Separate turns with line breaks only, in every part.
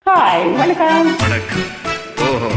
Hi, வணக்கம்.
வணக்கம். ஓஹோ.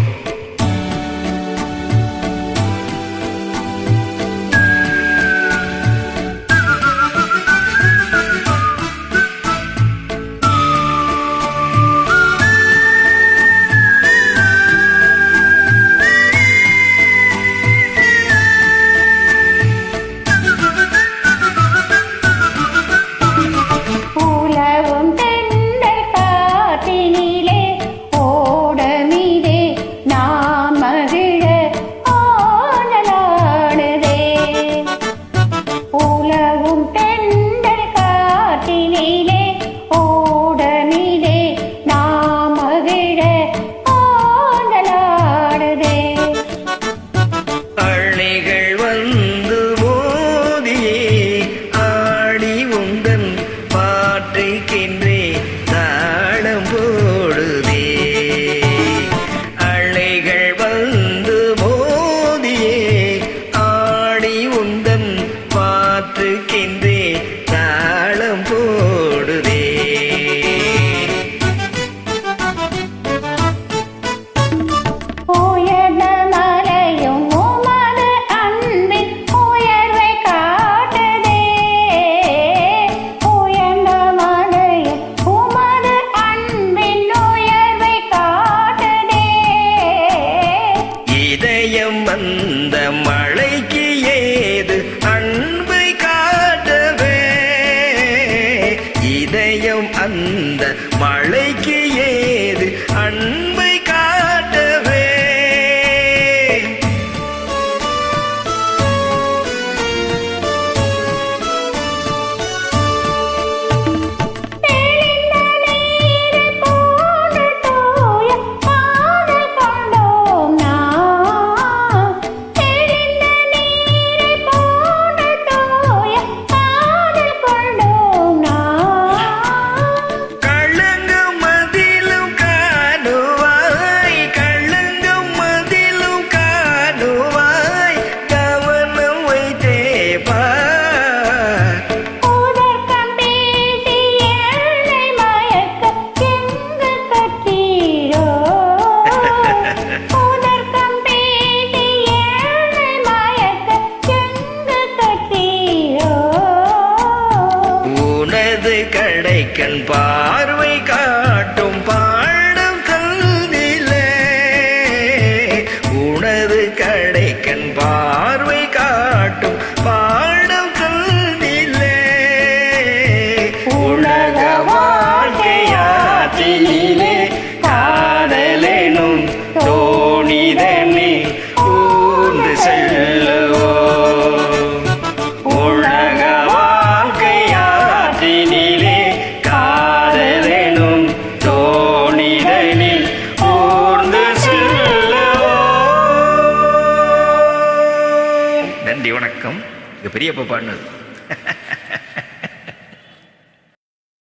அந்த மழைக்கு ஏது அன்பை காட்டவே, இதயம் அந்த மழைக்கு ஏது அன்பை காட்டவே. கடைக்கண் பார்வை காட்டும் பாடம் கல்விலே, உனது கடைக்கண் பார்வை காட்டும் பாடம் கல்விலே. உலக வாழ்க்கையாற்றிலே காதலெனும் தோணிதனே ஊர்ந்து செல்லுவோம். உலக வாழ்க்கையாற்றினிலே காதலெனும் தோணிதனில் ஊர்ந்து செல்லுவோம். நன்றி, வணக்கம். இது பெரியப்பா பாடினது.